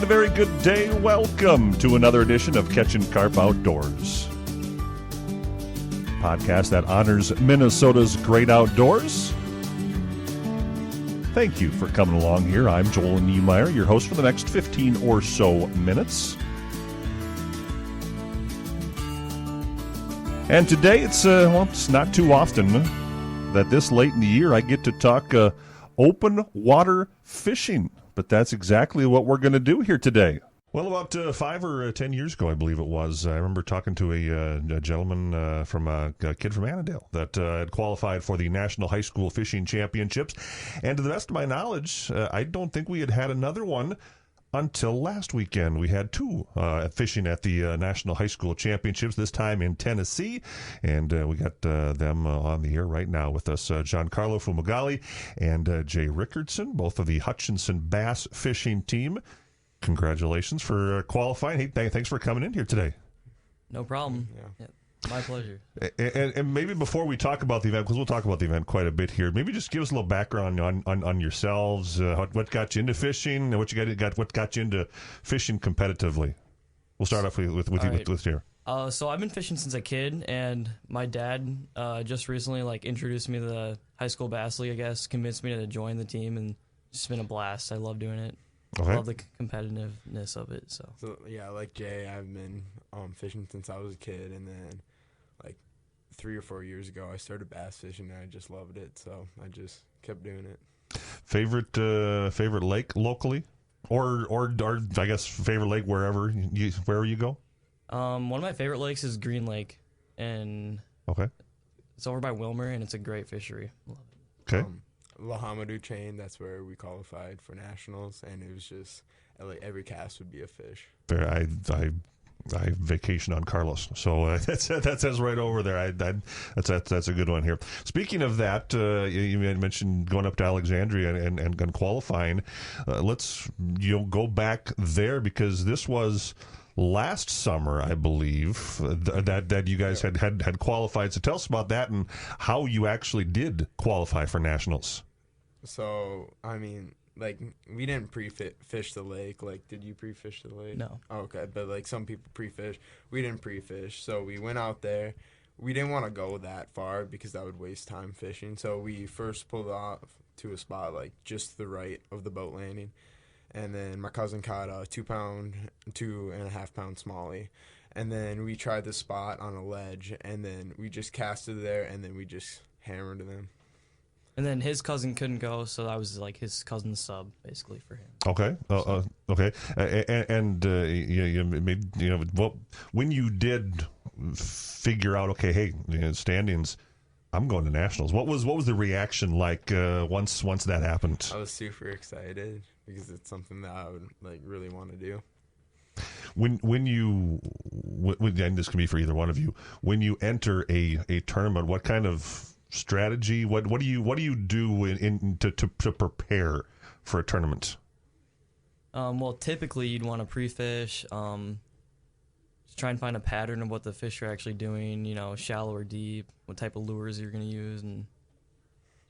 a very good day. Welcome to another edition of Catchin' Carp Outdoors, podcast that honors Minnesota's great outdoors. Thank you for coming along here. I'm Joel Niemeyer, your host for the next 15 or so minutes. And today it's not too often that this late in the year I get to talk open water fishing. But that's exactly what we're going to do here today. Well, about 5 or 10 years ago, I believe it was, I remember talking to a gentleman from a kid from Annandale that had qualified for the National High School Fishing Championships. And to the best of my knowledge, I don't think we had another one until last weekend. We had two fishing at the National High School Championships, this time in Tennessee. And we got them on the air right now with us, GianCarlo Fumagalli and Jay Rickertsen, both of the Hutchinson Bass Fishing Team. Congratulations for qualifying. Hey, thanks for coming in here today. No problem. Yeah. My pleasure. And maybe before we talk about the event, because we'll talk about the event quite a bit here, maybe just give us a little background on yourselves, what got you into fishing, and what got you into fishing competitively. We'll start off with here. So I've been fishing since a kid, and my dad just recently introduced me to the high school bass league. I guess convinced me to join the team, and it's been a blast. I love doing it. Okay. I love the competitiveness of it. So yeah, like Jay, I've been fishing since I was a kid, and then 3 or 4 years ago I started bass fishing, and I just loved it, so I just kept doing it. Favorite lake locally, or I guess favorite lake wherever you go. One of my favorite lakes is Green Lake, and it's over by Wilmer, and it's a great fishery. Love it. Okay. Lahamadu chain, that's where we qualified for nationals, and it was just every cast would be a fish. I vacation on Carlos, so that's right over there. That's a good one here. Speaking of that, you mentioned going up to Alexandria and qualifying. Let's go back there, because this was last summer, I believe, that you guys had qualified. So tell us about that and how you actually did qualify for nationals. So, I mean, we didn't pre-fish the lake. Did you pre-fish the lake? No. Oh, okay, but some people pre-fish. We didn't pre-fish, so we went out there. We didn't want to go that far because that would waste time fishing. So we first pulled off to a spot just to the right of the boat landing, and then my cousin caught a 2-pound, 2.5-pound smallie, and then we tried the spot on a ledge, and then we just casted there, and then we just hammered them. And then his cousin couldn't go, so that was his cousin's sub, basically, for him. Okay. Okay. And you made, when you did figure out, okay, hey, standings, I'm going to nationals. What was the reaction like once that happened? I was super excited because it's something that I would really want to do. When you, and this can be for either one of you, when you enter a tournament, what kind of strategy? What do you do to prepare for a tournament? Well, typically you'd want to pre-fish, just try and find a pattern of what the fish are actually doing. Shallow or deep, what type of lures you're going to use, and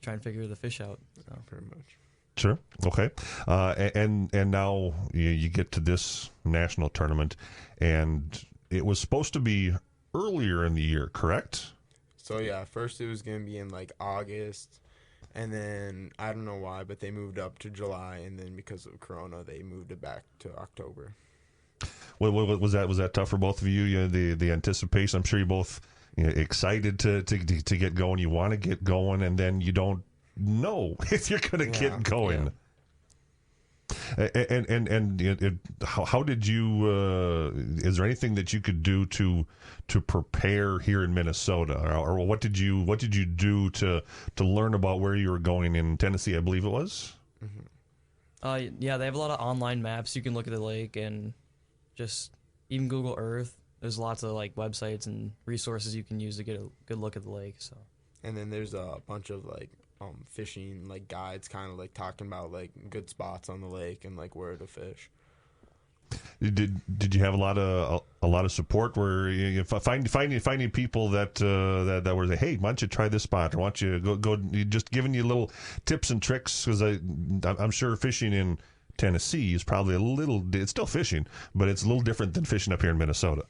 try and figure the fish out. So. Pretty much. Sure. Okay. And now you get to this national tournament, and it was supposed to be earlier in the year, correct? So, yeah, first it was going to be in, August, and then I don't know why, but they moved up to July, and then because of Corona, they moved it back to October. Well, was that tough for both of you? The anticipation, I'm sure you're both excited to get going. You want to get going, and then you don't know if you're going to get going. Yeah. And how did you? Is there anything that you could do to prepare here in Minnesota, or what did you do to learn about where you were going in Tennessee? I believe it was. Mm-hmm. Yeah, they have a lot of online maps. You can look at the lake and just even Google Earth. There's lots of websites and resources you can use to get a good look at the lake. So. And then there's a bunch of fishing guides, kind of talking about good spots on the lake and where to fish. Did you have a lot of support where you finding people that were hey, why don't you try this spot, or why don't you go just giving you little tips and tricks, because I'm sure fishing in Tennessee is probably it's still fishing, but it's a little different than fishing up here in Minnesota.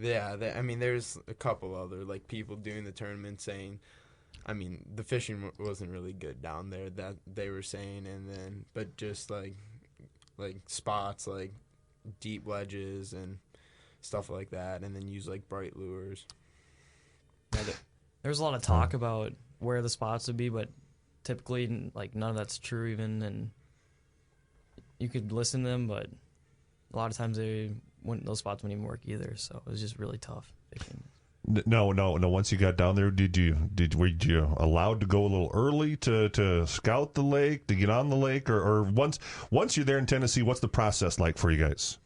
Yeah, I mean, there's a couple other like people doing the tournament saying, I mean, the fishing wasn't really good down there that they were saying, and then but just like spots like deep ledges and stuff like that, and then use like bright lures. There's a lot of talk about where the spots would be, but typically like none of that's true even, and you could listen to them, but a lot of times those spots wouldn't even work either. So it was just really tough fishing. No. Once you got down there, were you allowed to go a little early to scout the lake, to get on the lake, or once you're there in Tennessee, what's the process like for you guys?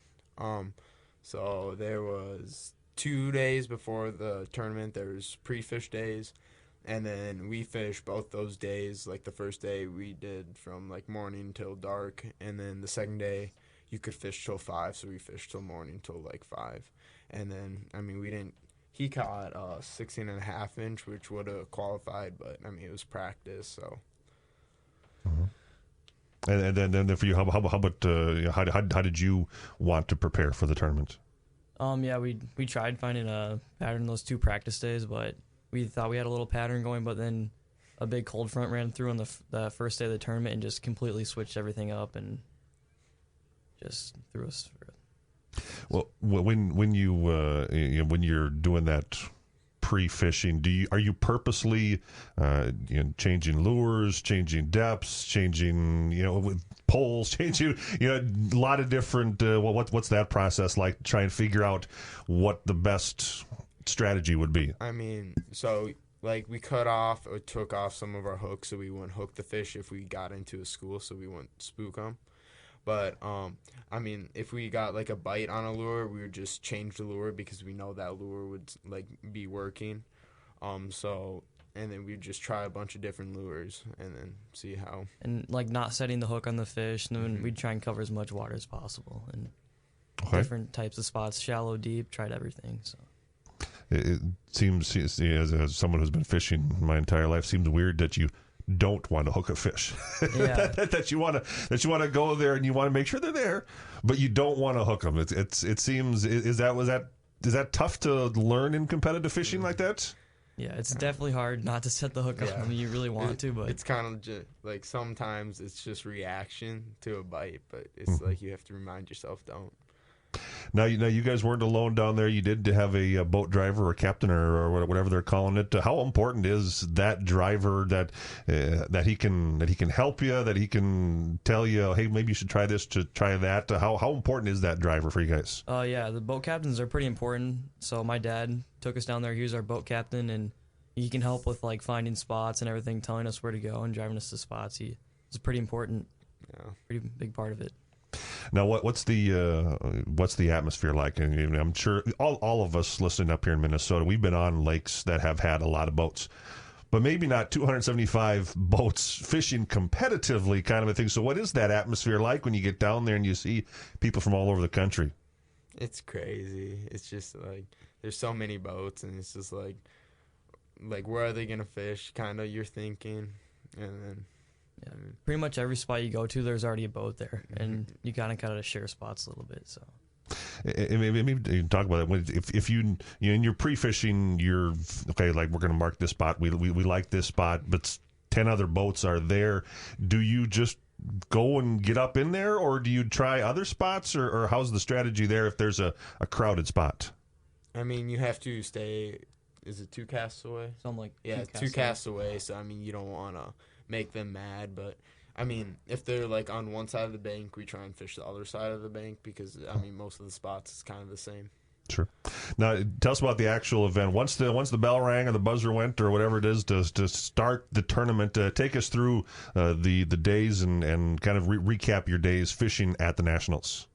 So there was 2 days before the tournament. There was pre-fish days, and then we fished both those days. Like the first day we did from like morning till dark, and then the second day you could fish till 5, so we fished till morning till like 5. And then I mean he caught 16.5 inch, which would have qualified, but I mean it was practice, so. Mm-hmm. And then for you, how about how did you want to prepare for the tournament? Yeah, we tried finding a pattern those 2 practice days, but we thought we had a little pattern going, but then a big cold front ran through on the first day of the tournament and just completely switched everything up and just threw us for it. Well, when you're doing that pre-fishing, are you purposely changing lures, changing depths, changing with poles, changing a lot of different what's that process like to try and figure out what the best strategy would be? I mean, so like we cut off or took off some of our hooks so we wouldn't hook the fish if we got into a school, so we wouldn't spook them. But, I mean, if we got, like, a bite on a lure, we would just change the lure because we know that lure would, like, be working. And then we'd just try a bunch of different lures and then see how. And, like, not setting the hook on the fish, and then we'd try and cover as much water as possible. And different types of spots, shallow, deep, tried everything, so. It seems, as someone who's been fishing my entire life, seems weird that you don't want to hook a fish. Yeah. that you want to go there and you want to make sure they're there, but you don't want to hook them. It seems is that tough to learn in competitive fishing like that? Yeah, it's definitely hard not to set the hook on them. You really want to, but it's kind of just like sometimes it's just reaction to a bite, but it's like you have to remind yourself don't. Now you guys weren't alone down there. You did have a boat driver or captain or whatever they're calling it. How important is that driver that he can help you, that he can tell you, hey, maybe you should try this to try that? How important is that driver for you guys? Yeah, the boat captains are pretty important. So my dad took us down there. He was our boat captain, and he can help with like finding spots and everything, telling us where to go and driving us to spots. He's pretty important, pretty big part of it. Now, what's the atmosphere like? And I'm sure all of us listening up here in Minnesota, we've been on lakes that have had a lot of boats, but maybe not 275 boats fishing competitively, kind of a thing. So, what is that atmosphere like when you get down there and you see people from all over the country? It's crazy. It's just like there's so many boats, and it's just like where are they gonna fish? Kind of you're thinking, and then. Yeah, pretty much every spot you go to, there's already a boat there, and you kind of share spots a little bit. So, maybe you can talk about it. If you in your pre-fishing, you're okay. Like we're going to mark this spot. We like this spot, but 10 other boats are there. Do you just go and get up in there, or do you try other spots, or how's the strategy there if there's a crowded spot? I mean, you have to stay. Is it 2 casts away? Something like 2 casts away. So I mean, you don't want to make them mad, but I mean, if they're like on one side of the bank, we try and fish the other side of the bank because I mean, most of the spots is kind of the same. Sure. Now, tell us about the actual event. Once the bell rang or the buzzer went or whatever it is to start the tournament, take us through the days and kind of recap your days fishing at the Nationals.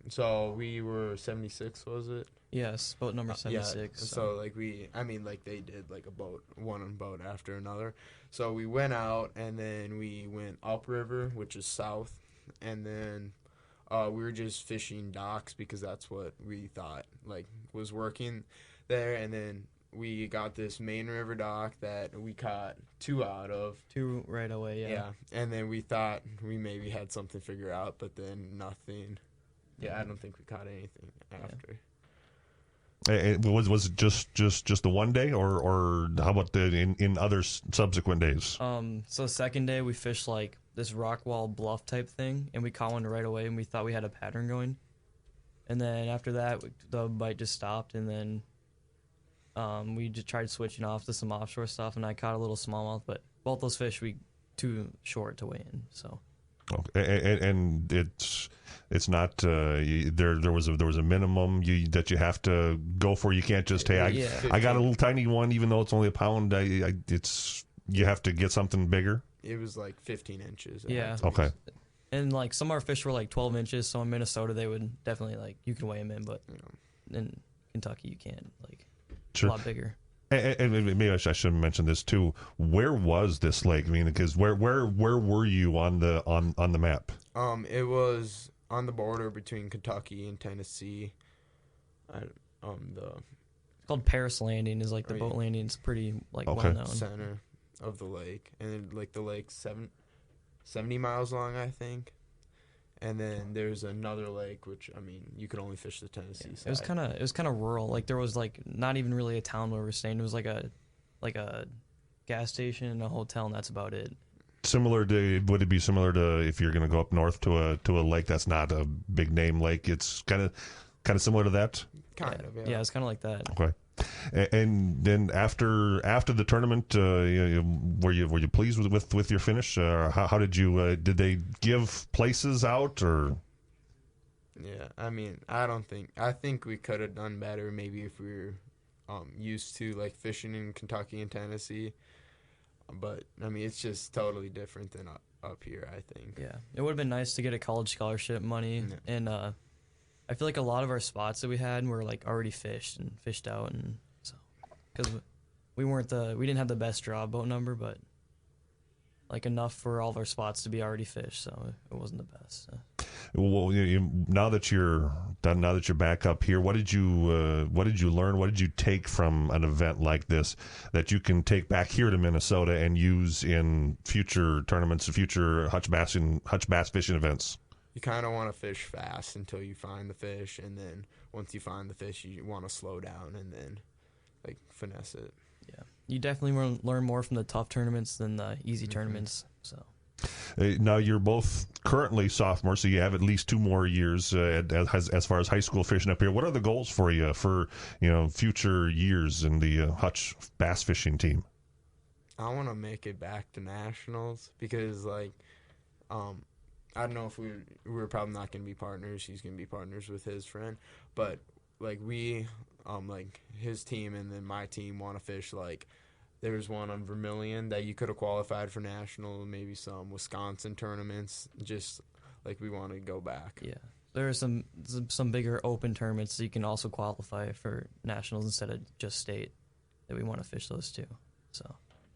So we were 76, was it? Yes, boat number 76. Yeah, so like they did like one boat after another. So we went out and then we went upriver, which is south, and then we were just fishing docks because that's what we thought like was working there. And then we got this main river dock that we caught 2 out of. 2 right away, yeah. And then we thought we maybe had something figured out, but then nothing. Yeah, I don't think we caught anything after. Was it just the one day, or how about in other subsequent days? So second day we fished like this rock wall bluff type thing, and we caught one right away, and we thought we had a pattern going. And then after that, the bite just stopped, and then we just tried switching off to some offshore stuff, and I caught a little smallmouth, but both those fish we too short to weigh in. So. Okay. And it's not there was a minimum that you have to go for. You can't just I got a little tiny one, even though it's only a pound. You have to get something bigger. It was like 15 inches. Yeah. Okay. And like some of our fish were like 12 inches, so in Minnesota they would definitely like you can weigh them in, but in Kentucky you can't, like sure. A lot bigger. And maybe I should mention this too. Where was this lake? I mean, because where were you on the map? It was on the border between Kentucky and Tennessee. It's called Paris Landing. Is like the boat landing. It's pretty like well known. Center of the lake, and like the lake's 70 miles long, I think. And then there's another lake, which I mean, you could only fish the Tennessee side. It was kind of rural. Like there was like not even really a town where we were staying. It was like a gas station and a hotel, and that's about it. Would it be similar to if you're going to go up north to a lake that's not a big name lake? It's kind of similar to that. Kind of, yeah. Yeah, it's kind of like that. Okay. And then after the tournament, were you pleased with your finish? How did you did they give places out or? Yeah, I mean, I think we could have done better maybe if we were used to like fishing in Kentucky and Tennessee. But I mean, it's just totally different than up here, I think. Yeah, it would have been nice to get a college scholarship money, and I feel like a lot of our spots that we had were like already fished out, and so because we didn't have the best draw boat number, but like enough for all of our spots to be already fished, so it wasn't the best. So. Well, now that you're back up here, what did you learn? What did you take from an event like this that you can take back here to Minnesota and use in future tournaments, future Hutch bass fishing events? You kind of want to fish fast until you find the fish, and then once you find the fish, you want to slow down and then like finesse it. Yeah, you definitely want to learn more from the tough tournaments than the easy tournaments. So. Now you're both currently sophomores, so you have at least 2 more years as far as high school fishing up here. What are the goals for you for future years in the Hutch bass fishing team? I want to make it back to nationals because like I don't know if we're probably not going to be partners. He's going to be partners with his friend, but like we like his team and then my team want to fish like. There's one on Vermilion that you could have qualified for national, maybe some Wisconsin tournaments. Just like we want to go back. Yeah, there are some bigger open tournaments that you can also qualify for nationals instead of just state. That we want to fish those too. So.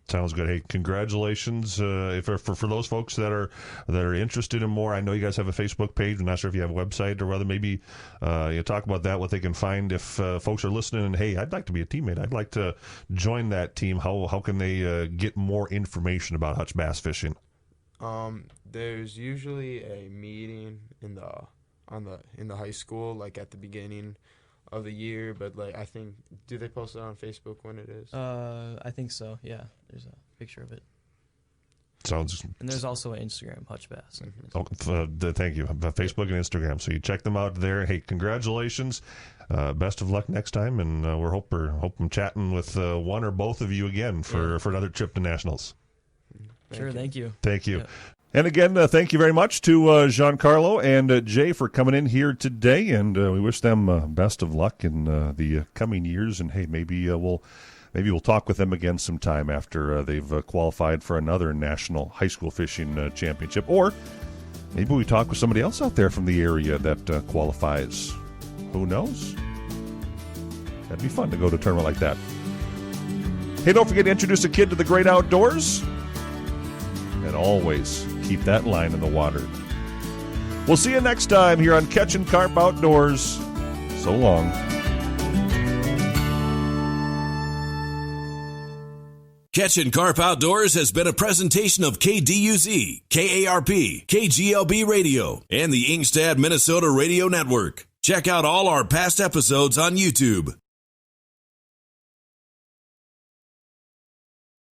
Sounds good. Hey, congratulations! For those folks that are interested in more, I know you guys have a Facebook page. I'm not sure if you have a website or whether maybe you talk about that. What they can find if folks are listening. And hey, I'd like to be a teammate. I'd like to join that team. How can they get more information about Hutch bass fishing? There's usually a meeting in the high school, like at the beginning of the year, but like I think, do they post it on Facebook when it is? I think so. Yeah, there's a picture of it. Sounds. And there's also an Instagram, Hutch Bass. Thank you. Facebook and Instagram. So you check them out there. Hey, congratulations. Best of luck next time, and we're hoping chatting with one or both of you again for another trip to nationals. Thank you. Thank you. Yeah. And again, thank you very much to GianCarlo and Jay for coming in here today, and we wish them best of luck in the coming years. And hey, maybe we'll talk with them again sometime after they've qualified for another national high school fishing championship, or maybe we talk with somebody else out there from the area that qualifies. Who knows? That'd be fun to go to a tournament like that. Hey, don't forget to introduce a kid to the great outdoors. And always keep that line in the water. We'll see you next time here on Catchin' Carp Outdoors. So long. Catchin' Carp Outdoors has been a presentation of KDUZ, KARP, KGLB Radio, and the Ingstad, Minnesota Radio Network. Check out all our past episodes on YouTube.